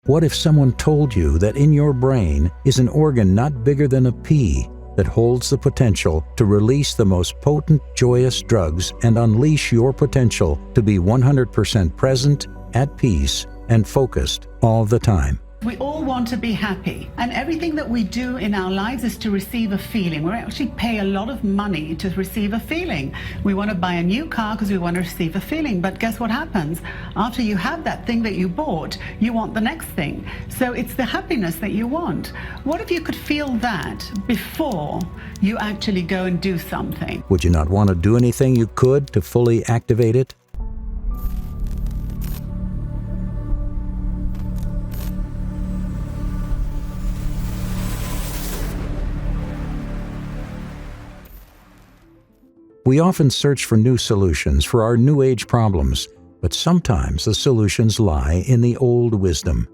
What if someone told you that in your brain is an organ not bigger than a pea that holds the potential to release the most potent, joyous drugs and unleash your potential to be 100% present, at peace, and focused all the time? We all want to be happy, and everything that we do in our lives is to receive a feeling. We actually pay a lot of money to receive a feeling. We want to buy a new car because we want to receive a feeling, but guess what happens? After you have that thing that you bought, you want the next thing. So it's the happiness that you want. What if you could feel that before you actually go and do something? Would you not want to do anything you could to fully activate it? We often search for new solutions for our new age problems, but sometimes the solutions lie in the old wisdom.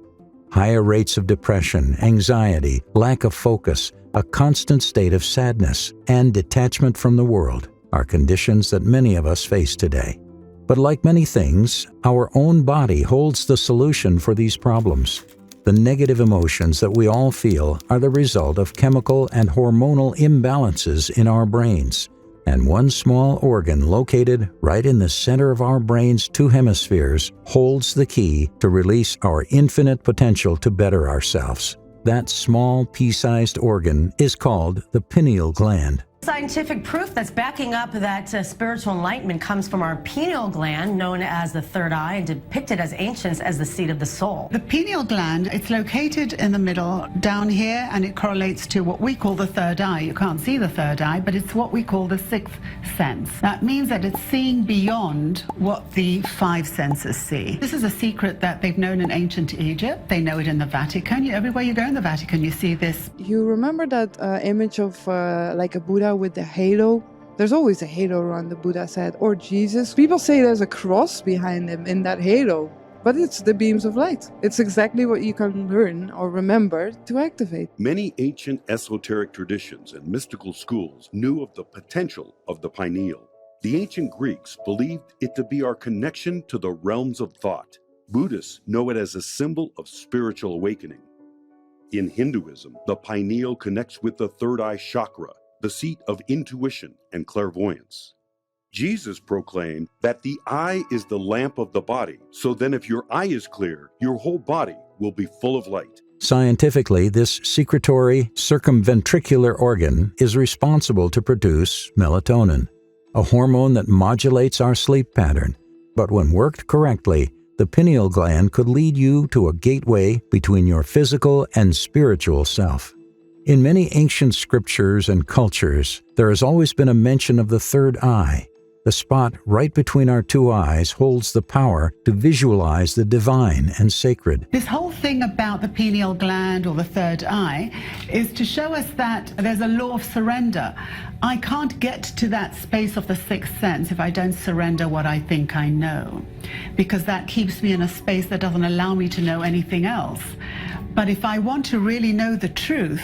Higher rates of depression, anxiety, lack of focus, a constant state of sadness, and detachment from the world are conditions that many of us face today. But like many things, our own body holds the solution for these problems. The negative emotions that we all feel are the result of chemical and hormonal imbalances in our brains. And one small organ located right in the center of our brain's two hemispheres holds the key to release our infinite potential to better ourselves. That small pea-sized organ is called the pineal gland. Scientific proof that's backing up that spiritual enlightenment comes from our pineal gland, known as the third eye and depicted as ancients as the seat of the soul. The pineal gland, it's located in the middle down here, and it correlates to what we call the third eye. You can't see the third eye, but it's what we call the sixth sense. That means that it's seeing beyond what the five senses see. This is a secret that they've known in ancient Egypt. They know it in the Vatican. Everywhere you go in the Vatican, you see this. You remember that image of like a Buddha with the halo? There's always a halo around the Buddha's head, or Jesus. People say there's a cross behind him in that halo, but it's the beams of light. It's exactly what you can learn or remember to activate. Many ancient esoteric traditions and mystical schools knew of the potential of the pineal. The ancient Greeks believed it to be our connection to the realms of thought. Buddhists know it as a symbol of spiritual awakening. In Hinduism, the pineal connects with the third eye chakra, the seat of intuition and clairvoyance. Jesus proclaimed that the eye is the lamp of the body, so then if your eye is clear, your whole body will be full of light. Scientifically, this secretory circumventricular organ is responsible to produce melatonin, a hormone that modulates our sleep pattern. But when worked correctly, the pineal gland could lead you to a gateway between your physical and spiritual self. In many ancient scriptures and cultures, there has always been a mention of the third eye. The spot right between our two eyes holds the power to visualize the divine and sacred. This whole thing about the pineal gland or the third eye is to show us that there's a law of surrender. I can't get to that space of the sixth sense if I don't surrender what I think I know, because that keeps me in a space that doesn't allow me to know anything else. But if I want to really know the truth,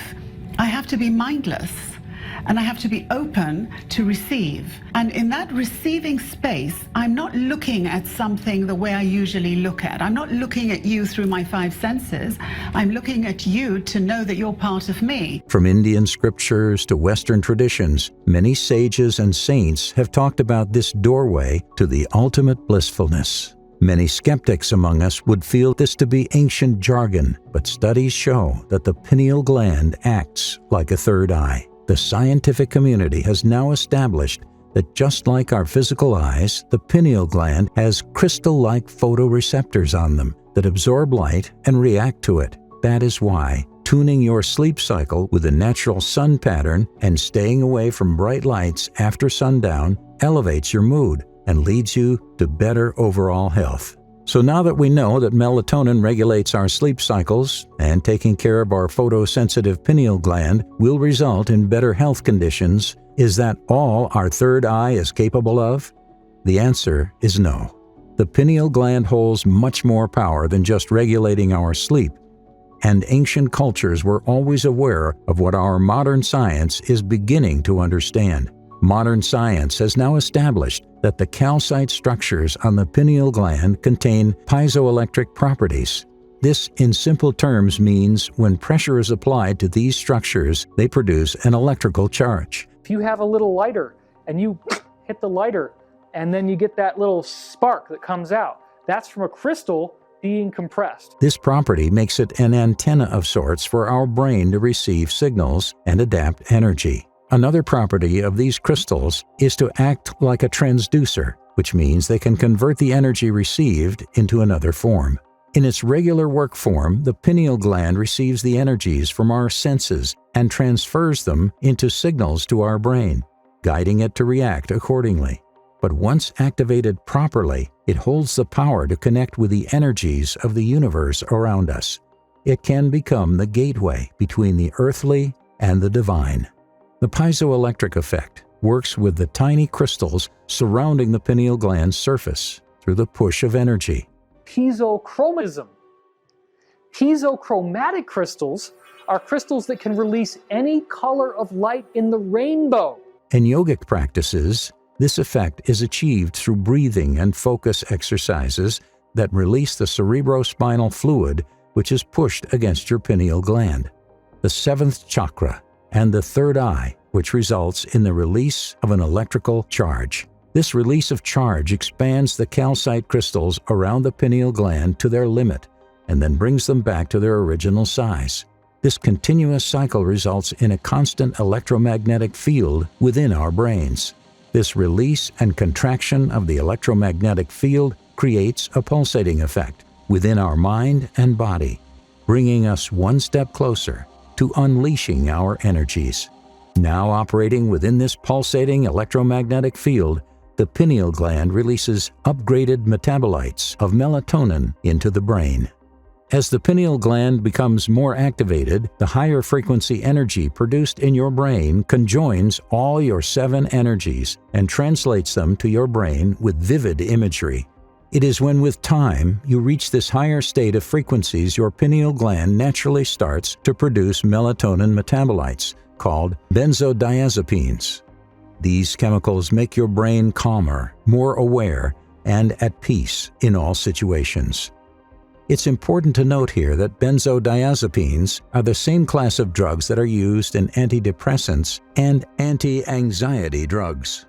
I have to be mindless, and I have to be open to receive. And in that receiving space, I'm not looking at something the way I usually look at. I'm not looking at you through my five senses. I'm looking at you to know that you're part of me. From Indian scriptures to Western traditions, many sages and saints have talked about this doorway to the ultimate blissfulness. Many skeptics among us would feel this to be ancient jargon, but studies show that the pineal gland acts like a third eye. The scientific community has now established that just like our physical eyes, the pineal gland has crystal-like photoreceptors on them that absorb light and react to it. That is why tuning your sleep cycle with a natural sun pattern and staying away from bright lights after sundown elevates your mood and leads you to better overall health. So now that we know that melatonin regulates our sleep cycles and taking care of our photosensitive pineal gland will result in better health conditions, is that all our third eye is capable of? The answer is no. The pineal gland holds much more power than just regulating our sleep, and ancient cultures were always aware of what our modern science is beginning to understand. Modern science has now established that the calcite structures on the pineal gland contain piezoelectric properties. This, in simple terms, means when pressure is applied to these structures, they produce an electrical charge. If you have a little lighter and you hit the lighter and then you get that little spark that comes out, that's from a crystal being compressed. This property makes it an antenna of sorts for our brain to receive signals and adapt energy. Another property of these crystals is to act like a transducer, which means they can convert the energy received into another form. In its regular work form, the pineal gland receives the energies from our senses and transfers them into signals to our brain, guiding it to react accordingly. But once activated properly, it holds the power to connect with the energies of the universe around us. It can become the gateway between the earthly and the divine. The piezoelectric effect works with the tiny crystals surrounding the pineal gland's surface through the push of energy. Piezochromatism. Piezochromatic crystals are crystals that can release any color of light in the rainbow. In yogic practices, this effect is achieved through breathing and focus exercises that release the cerebrospinal fluid, which is pushed against your pineal gland, the seventh chakra, and the third eye, which results in the release of an electrical charge. This release of charge expands the calcite crystals around the pineal gland to their limit and then brings them back to their original size. This continuous cycle results in a constant electromagnetic field within our brains. This release and contraction of the electromagnetic field creates a pulsating effect within our mind and body, bringing us one step closer to unleashing our energies. Now operating within this pulsating electromagnetic field, the pineal gland releases upgraded metabolites of melatonin into the brain. As the pineal gland becomes more activated, the higher frequency energy produced in your brain conjoins all your 7 energies and translates them to your brain with vivid imagery. It is when with time you reach this higher state of frequencies your pineal gland naturally starts to produce melatonin metabolites called benzodiazepines. These chemicals make your brain calmer, more aware, and at peace in all situations. It's important to note here that benzodiazepines are the same class of drugs that are used in antidepressants and anti-anxiety drugs.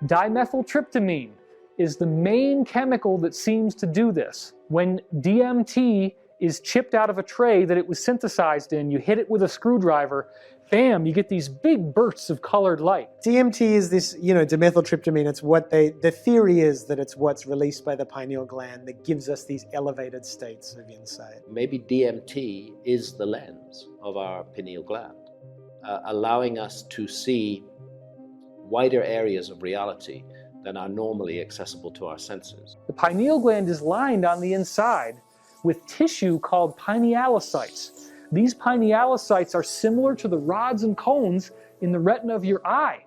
Dimethyltryptamine is the main chemical that seems to do this. When DMT is chipped out of a tray that it was synthesized in, you hit it with a screwdriver, bam, you get these big bursts of colored light. DMT is this, dimethyltryptamine. It's what the theory is that it's what's released by the pineal gland that gives us these elevated states of insight. Maybe DMT is the lens of our pineal gland, allowing us to see wider areas of reality than are normally accessible to our senses. The pineal gland is lined on the inside with tissue called pinealocytes. These pinealocytes are similar to the rods and cones in the retina of your eye.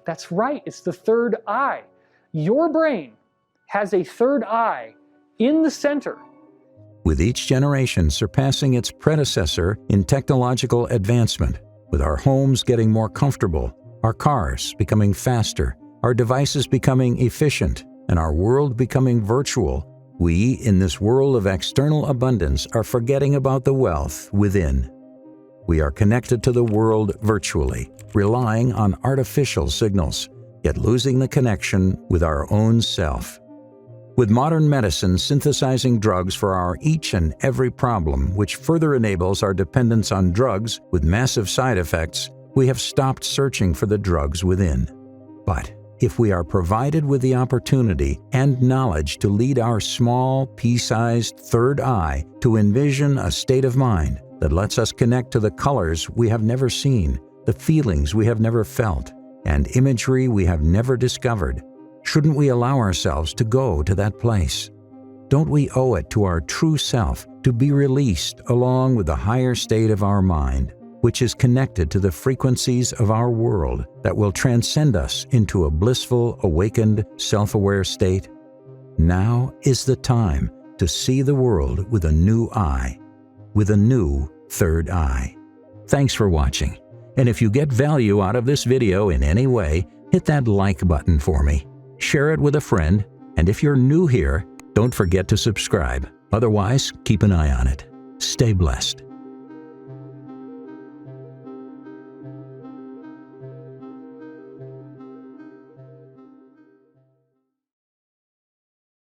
That's right, it's the third eye. Your brain has a third eye in the center. With each generation surpassing its predecessor in technological advancement, with our homes getting more comfortable, our cars becoming faster, our devices becoming efficient, and our world becoming virtual, we, in this world of external abundance, are forgetting about the wealth within. We are connected to the world virtually, relying on artificial signals, yet losing the connection with our own self. With modern medicine synthesizing drugs for our each and every problem, which further enables our dependence on drugs with massive side effects, we have stopped searching for the drugs within. But if we are provided with the opportunity and knowledge to lead our small, pea-sized third eye to envision a state of mind that lets us connect to the colors we have never seen, the feelings we have never felt, and imagery we have never discovered, shouldn't we allow ourselves to go to that place? Don't we owe it to our true self to be released along with the higher state of our mind, which is connected to the frequencies of our world that will transcend us into a blissful, awakened, self-aware state? Now is the time to see the world with a new eye, with a new third eye. Thanks for watching. And if you get value out of this video in any way, hit that like button for me. Share it with a friend, and if you're new here, don't forget to subscribe. Otherwise, keep an eye on it. Stay blessed.